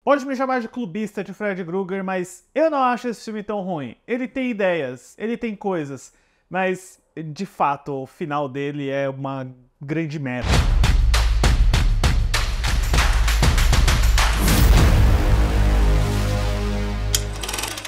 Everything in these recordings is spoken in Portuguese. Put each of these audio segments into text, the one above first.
Pode me chamar de clubista de Freddy Krueger, mas eu não acho esse filme tão ruim. Ele tem ideias, ele tem coisas, mas de fato o final dele é uma grande merda.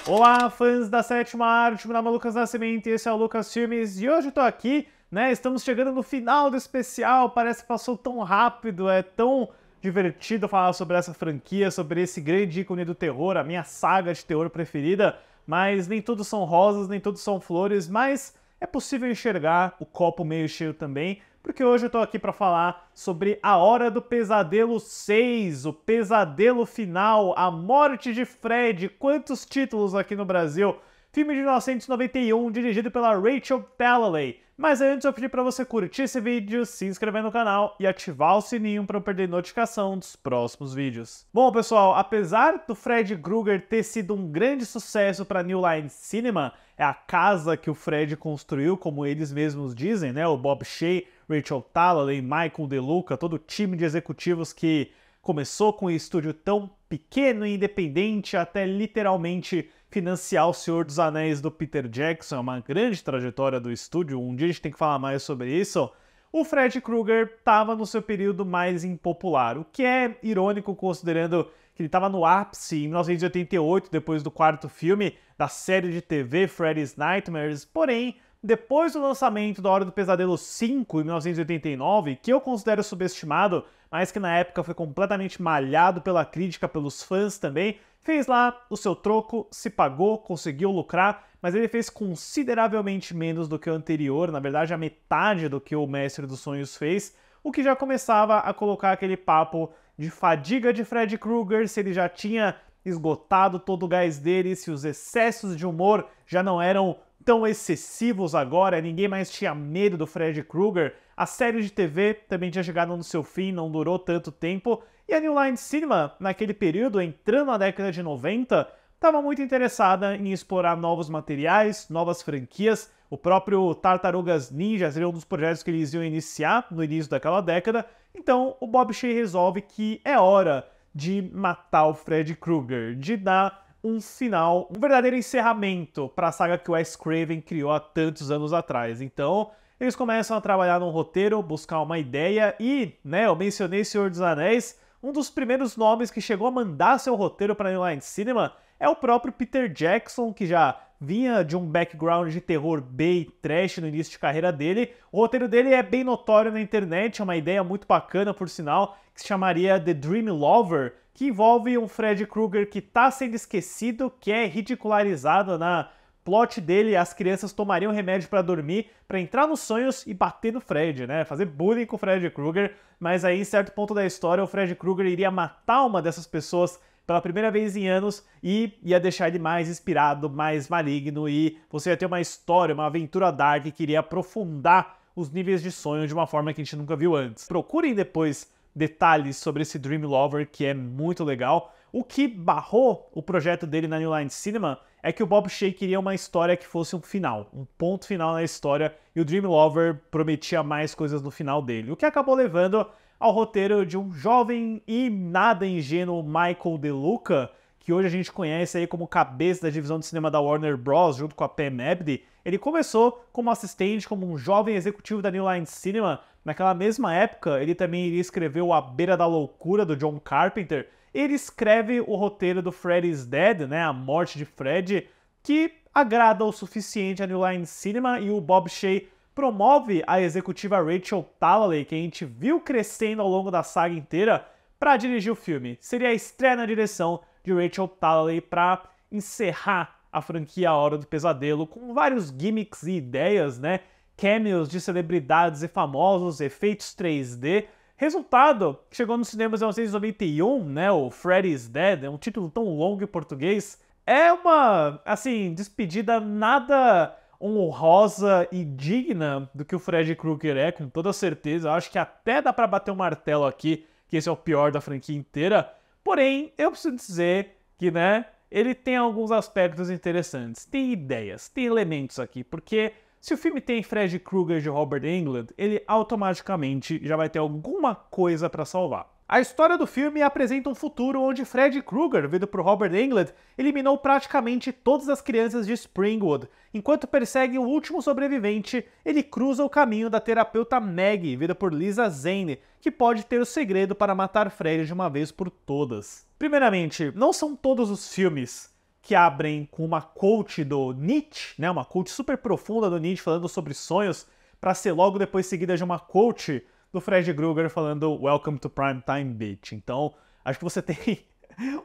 Olá, fãs da sétima arte, meu nome é Lucas Nascimento e esse é o Lucas Filmes. E hoje eu tô aqui, né, estamos chegando no final do especial, parece que passou tão rápido, é tão divertido falar sobre essa franquia, sobre esse grande ícone do terror, a minha saga de terror preferida, mas nem tudo são rosas, nem tudo são flores, mas é possível enxergar o copo meio cheio também, porque hoje eu tô aqui para falar sobre A Hora do Pesadelo 6, o pesadelo final, a morte de Fred, quantos títulos aqui no Brasil. Filme de 1991, dirigido pela Rachel Talalay. Mas antes eu pedi para você curtir esse vídeo, se inscrever no canal e ativar o sininho para não perder notificação dos próximos vídeos. Bom, pessoal, apesar do Freddy Krueger ter sido um grande sucesso para New Line Cinema, é a casa que o Fred construiu, como eles mesmos dizem, né? O Bob Shaye, Rachel Talalay, Michael DeLuca, todo o time de executivos que começou com um estúdio tão pequeno e independente até literalmente financiar O Senhor dos Anéis do Peter Jackson, é uma grande trajetória do estúdio, um dia a gente tem que falar mais sobre isso. O Freddy Krueger estava no seu período mais impopular, o que é irônico considerando que ele estava no ápice em 1988, depois do quarto filme da série de TV Freddy's Nightmares, porém, depois do lançamento da Hora do Pesadelo 5, em 1989, que eu considero subestimado, mas que na época foi completamente malhado pela crítica, pelos fãs também, fez lá o seu troco, se pagou, conseguiu lucrar, mas ele fez consideravelmente menos do que o anterior, na verdade a metade do que o Mestre dos Sonhos fez, o que já começava a colocar aquele papo de fadiga de Freddy Krueger, se ele já tinha esgotado todo o gás dele, se os excessos de humor já não eram tão excessivos agora, ninguém mais tinha medo do Freddy Krueger, a série de TV também tinha chegado no seu fim, não durou tanto tempo, e a New Line Cinema, naquele período, entrando na década de 90, estava muito interessada em explorar novos materiais, novas franquias, o próprio Tartarugas Ninja seria um dos projetos que eles iam iniciar no início daquela década, então o Bob Shaye resolve que é hora de matar o Freddy Krueger, de dar um final, um verdadeiro encerramento para a saga que o Wes Craven criou há tantos anos atrás. Então, eles começam a trabalhar num roteiro, buscar uma ideia e, né, eu mencionei Senhor dos Anéis, um dos primeiros nomes que chegou a mandar seu roteiro para a New Line Cinema é o próprio Peter Jackson, que já vinha de um background de terror B e trash no início de carreira dele. O roteiro dele é bem notório na internet, é uma ideia muito bacana, por sinal, que se chamaria The Dream Lover, que envolve um Freddy Krueger que está sendo esquecido, que é ridicularizado na plot dele, as crianças tomariam remédio para dormir, para entrar nos sonhos e bater no Fred, né? Fazer bullying com o Freddy Krueger, mas aí em certo ponto da história o Freddy Krueger iria matar uma dessas pessoas pela primeira vez em anos e ia deixar ele mais inspirado, mais maligno e você ia ter uma história, uma aventura dark que iria aprofundar os níveis de sonho de uma forma que a gente nunca viu antes. Procurem depois detalhes sobre esse Dream Lover, que é muito legal. O que barrou o projeto dele na New Line Cinema é que o Bob Shaye queria uma história que fosse um final, um ponto final na história, e o Dream Lover prometia mais coisas no final dele, o que acabou levando ao roteiro de um jovem e nada ingênuo Michael DeLuca, que hoje a gente conhece aí como cabeça da divisão de cinema da Warner Bros, junto com a Pam Abdy. Ele começou como assistente, como um jovem executivo da New Line Cinema. Naquela mesma época, ele também iria escrever o A Beira da Loucura, do John Carpenter. Ele escreve o roteiro do Freddy's Dead, né, A Morte de Fred, que agrada o suficiente a New Line Cinema, e o Bob Shaye promove a executiva Rachel Talalay, que a gente viu crescendo ao longo da saga inteira, para dirigir o filme. Seria a estreia na direção de Rachel Talalay para encerrar a franquia A Hora do Pesadelo, com vários gimmicks e ideias, né? Cameos de celebridades e famosos, efeitos 3D. Resultado, que chegou nos cinemas em 1991, né? O Freddy's Dead, é um título tão longo em português. É uma, assim, despedida nada honrosa e digna do que o Freddy Krueger é, com toda certeza. Eu acho que até dá pra bater um martelo aqui, que esse é o pior da franquia inteira. Porém, eu preciso dizer que, né, ele tem alguns aspectos interessantes. Tem ideias, tem elementos aqui, porque se o filme tem Freddy Krueger de Robert Englund, ele automaticamente já vai ter alguma coisa pra salvar. A história do filme apresenta um futuro onde Freddy Krueger, vindo por Robert Englund, eliminou praticamente todas as crianças de Springwood. Enquanto persegue o último sobrevivente, ele cruza o caminho da terapeuta Maggie, vida por Lisa Zane, que pode ter o segredo para matar Freddy de uma vez por todas. Primeiramente, não são todos os filmes que abrem com uma quote do Nietzsche, né, uma quote super profunda do Nietzsche falando sobre sonhos, para ser logo depois seguida de uma quote do Freddy Krueger falando Welcome to Primetime Bitch. Então, acho que você tem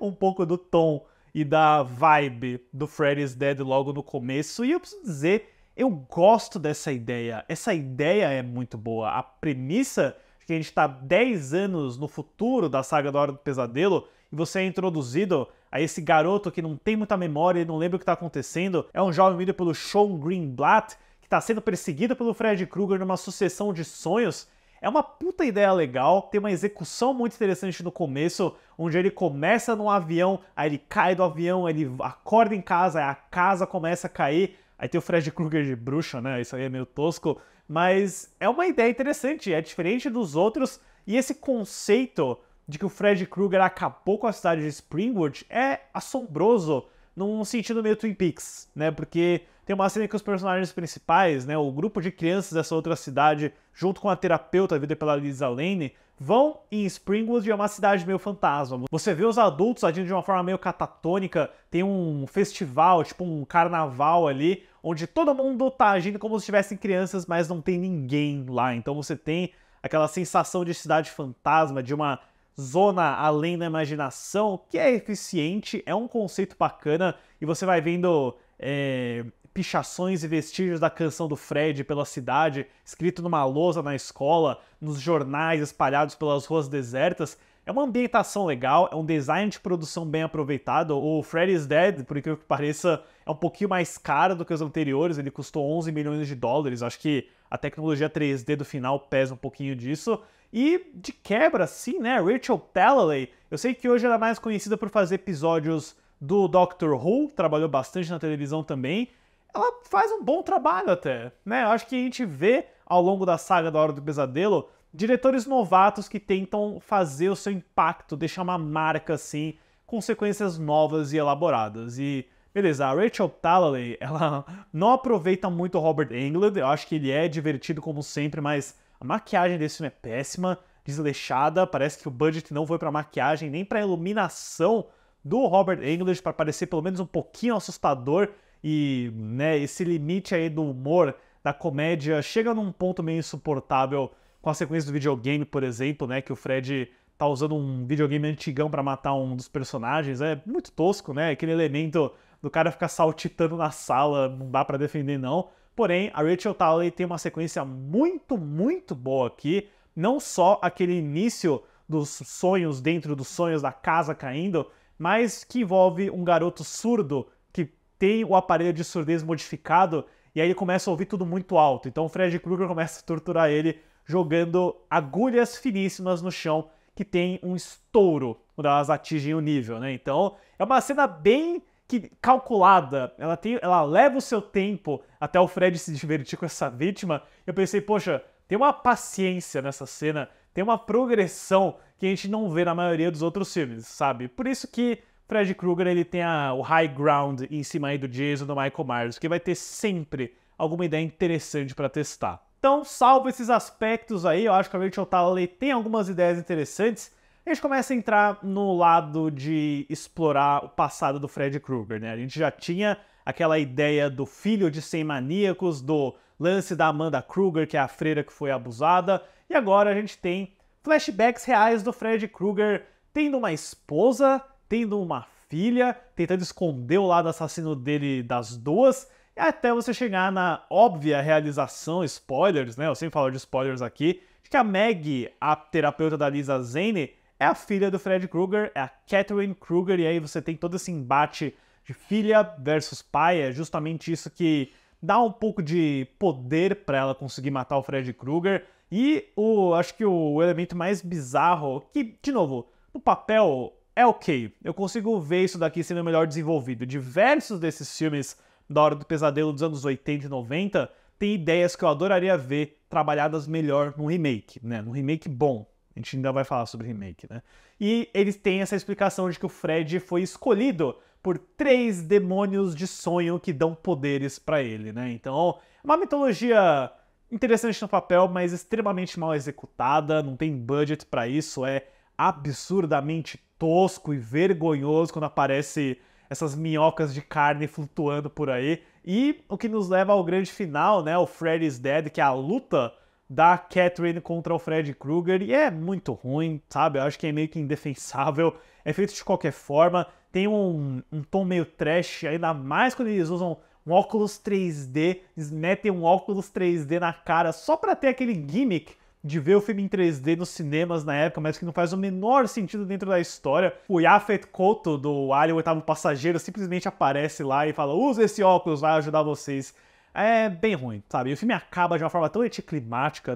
um pouco do tom e da vibe do Freddy's Dead logo no começo. E eu preciso dizer, eu gosto dessa ideia. Essa ideia é muito boa. A premissa de que a gente está 10 anos no futuro da saga da Hora do Pesadelo e você é introduzido a esse garoto que não tem muita memória e não lembra o que está acontecendo. É um jovem vindo pelo Sean Greenblatt, que está sendo perseguido pelo Freddy Krueger numa sucessão de sonhos. É uma puta ideia legal, tem uma execução muito interessante no começo, onde ele começa num avião, aí ele cai do avião, ele acorda em casa, aí a casa começa a cair, aí tem o Freddy Krueger de bruxa, né, isso aí é meio tosco, mas é uma ideia interessante, é diferente dos outros, e esse conceito de que o Freddy Krueger acabou com a cidade de Springwood é assombroso, num sentido meio Twin Peaks, né, porque tem uma cena que os personagens principais, né, o grupo de crianças dessa outra cidade, junto com a terapeuta vivida pela Lisa Lane, vão em Springwood, é uma cidade meio fantasma. Você vê os adultos agindo de uma forma meio catatônica, tem um festival, tipo um carnaval ali, onde todo mundo tá agindo como se tivessem crianças, mas não tem ninguém lá. Então você tem aquela sensação de cidade fantasma, de uma zona além da imaginação, que é eficiente, é um conceito bacana, e você vai vendo pichações e vestígios da canção do Fred pela cidade, escrito numa lousa na escola, nos jornais espalhados pelas ruas desertas. É uma ambientação legal, é um design de produção bem aproveitado. O Freddy's Dead, por incrível que pareça, é um pouquinho mais caro do que os anteriores, ele custou 11 milhões de dólares, acho que a tecnologia 3D do final pesa um pouquinho disso. E de quebra, sim, né, Rachel Talalay, eu sei que hoje ela é mais conhecida por fazer episódios do Doctor Who, trabalhou bastante na televisão também. Ela faz um bom trabalho até, né? Eu acho que a gente vê ao longo da saga da Hora do Pesadelo diretores novatos que tentam fazer o seu impacto, deixar uma marca assim, com sequências novas e elaboradas. E beleza, a Rachel Talalay, ela não aproveita muito o Robert Englund, eu acho que ele é divertido como sempre, mas a maquiagem desse filme é péssima, desleixada, parece que o budget não foi pra maquiagem, nem pra iluminação do Robert Englund, para parecer pelo menos um pouquinho assustador. E, né, esse limite aí do humor, da comédia, chega num ponto meio insuportável com a sequência do videogame, por exemplo, né, que o Fred tá usando um videogame antigão pra matar um dos personagens, é muito tosco, né, aquele elemento do cara ficar saltitando na sala, não dá pra defender não. Porém, a Rachel Talalay tem uma sequência muito, muito boa aqui, não só aquele início dos sonhos dentro dos sonhos da casa caindo, mas que envolve um garoto surdo que tem o aparelho de surdez modificado e aí ele começa a ouvir tudo muito alto. Então o Freddy Krueger começa a torturar ele jogando agulhas finíssimas no chão que tem um estouro quando elas atingem o nível, né? Então é uma cena bem calculada, ela leva o seu tempo até o Freddy se divertir com essa vítima. Eu pensei, poxa, tem uma paciência nessa cena, tem uma progressão que a gente não vê na maioria dos outros filmes, sabe? Por isso que Freddy Krueger ele tem o high ground em cima aí do Jason e do Michael Myers, que vai ter sempre alguma ideia interessante para testar. Então, salvo esses aspectos aí, eu acho que a Rachel Talalay tem algumas ideias interessantes. A gente começa a entrar no lado de explorar o passado do Freddy Krueger, né? A gente já tinha aquela ideia do filho de 100 maníacos, do lance da Amanda Krueger, que é a freira que foi abusada, e agora a gente tem flashbacks reais do Freddy Krueger tendo uma esposa, tendo uma filha, tentando esconder o lado assassino dele das duas, e até você chegar na óbvia realização, spoilers, né? Eu sempre falo de spoilers aqui, de que a Maggie, a terapeuta da Lisa Zane, é a filha do Freddy Krueger, é a Catherine Krueger, e aí você tem todo esse embate de filha versus pai, é justamente isso que dá um pouco de poder pra ela conseguir matar o Freddy Krueger. E acho que o elemento mais bizarro, que, de novo, no papel é ok, eu consigo ver isso daqui sendo melhor desenvolvido. Diversos desses filmes da Hora do Pesadelo dos anos 80 e 90 tem ideias que eu adoraria ver trabalhadas melhor num remake, né? Num remake bom. A gente ainda vai falar sobre remake, né? E eles têm essa explicação de que o Fred foi escolhido por 3 demônios de sonho que dão poderes pra ele, né? Então, é uma mitologia interessante no papel, mas extremamente mal executada, não tem budget pra isso, é absurdamente tosco e vergonhoso quando aparece essas minhocas de carne flutuando por aí. E o que nos leva ao grande final, né? O Fred is Dead, que é a luta da Catherine contra o Fred Krueger, e é muito ruim, sabe? Eu acho que é meio que indefensável, é feito de qualquer forma, tem um tom meio trash, ainda mais quando eles usam um óculos 3D, eles metem um óculos 3D na cara só pra ter aquele gimmick de ver o filme em 3D nos cinemas na época, mas que não faz o menor sentido dentro da história. O Yaphet Kotto, do Alien, o Oitavo Passageiro, simplesmente aparece lá e fala: usa esse óculos, vai ajudar vocês. É bem ruim, sabe? E o filme acaba de uma forma tão anticlimática.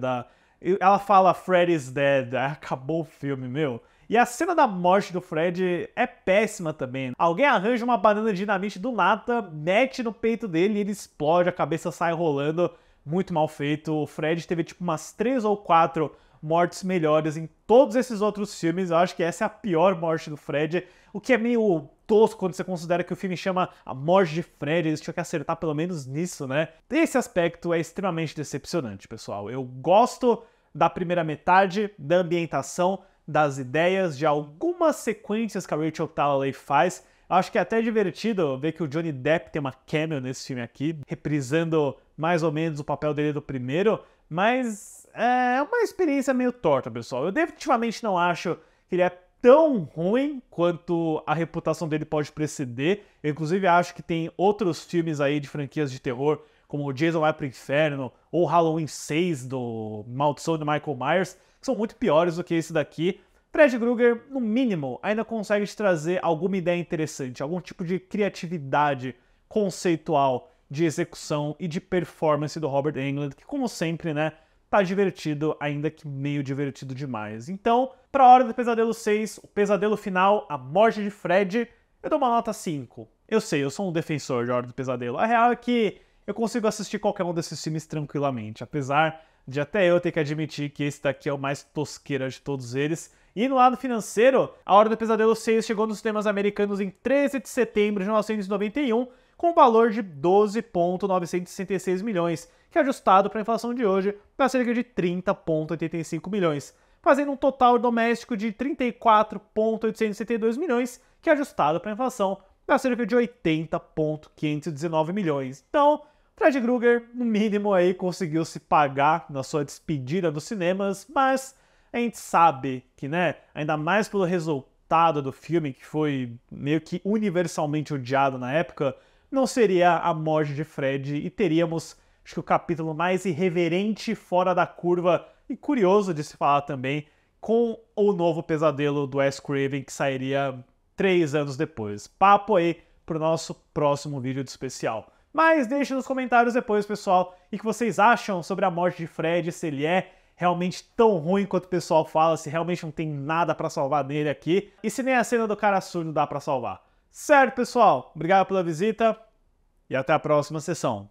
Ela fala Fred is dead, aí acabou o filme, meu. E a cena da morte do Fred é péssima também. Alguém arranja uma banana de dinamite do nada, mete no peito dele e ele explode, a cabeça sai rolando. Muito mal feito. O Fred teve tipo umas 3 ou 4 mortes melhores em todos esses outros filmes. Eu acho que essa é a pior morte do Fred, o que é meio tosco quando você considera que o filme chama A Morte de Fred, eles tinham que acertar pelo menos nisso, né? Esse aspecto é extremamente decepcionante, pessoal. Eu gosto da primeira metade, da ambientação, das ideias, de algumas sequências que a Rachel Talalay faz. Acho que é até divertido ver que o Johnny Depp tem uma cameo nesse filme aqui, reprisando mais ou menos o papel dele do primeiro, mas é uma experiência meio torta, pessoal. Eu definitivamente não acho que ele é tão ruim quanto a reputação dele pode preceder. Eu, inclusive, acho que tem outros filmes aí de franquias de terror, como o Jason Vai pro Inferno, ou Halloween 6, do Maldição de Michael Myers, que são muito piores do que esse daqui. Fred Krueger, no mínimo, ainda consegue te trazer alguma ideia interessante, algum tipo de criatividade conceitual de execução e de performance do Robert Englund, que, como sempre, né, tá divertido, ainda que meio divertido demais. Então, pra Hora do Pesadelo 6, o pesadelo final, a morte de Fred, eu dou uma nota 5. Eu sei, eu sou um defensor de Hora do Pesadelo. A real é que eu consigo assistir qualquer um desses filmes tranquilamente, apesar de até eu ter que admitir que esse daqui é o mais tosqueira de todos eles. E no lado financeiro, A Hora do Pesadelo 6 chegou nos cinemas americanos em 13 de setembro de 1991, com um valor de 12,966 milhões, que ajustado para a inflação de hoje, dá cerca de 30,85 milhões, fazendo um total doméstico de 34,862 milhões, que ajustado para a inflação dá cerca de 80,519 milhões. Então, Fred Krueger, no mínimo, aí conseguiu se pagar na sua despedida dos cinemas, mas a gente sabe que, né, ainda mais pelo resultado do filme, que foi meio que universalmente odiado na época, não seria a morte de Fred e teríamos, acho que o capítulo mais irreverente, fora da curva e curioso de se falar também, com o novo pesadelo do Wes Craven, que sairia 3 anos depois. Papo aí pro nosso próximo vídeo de especial. Mas deixe nos comentários depois, pessoal, o que vocês acham sobre a morte de Fred, se ele é realmente tão ruim quanto o pessoal fala, se realmente não tem nada pra salvar nele aqui, e se nem a cena do cara surdo dá pra salvar. Certo, pessoal? Obrigado pela visita e até a próxima sessão.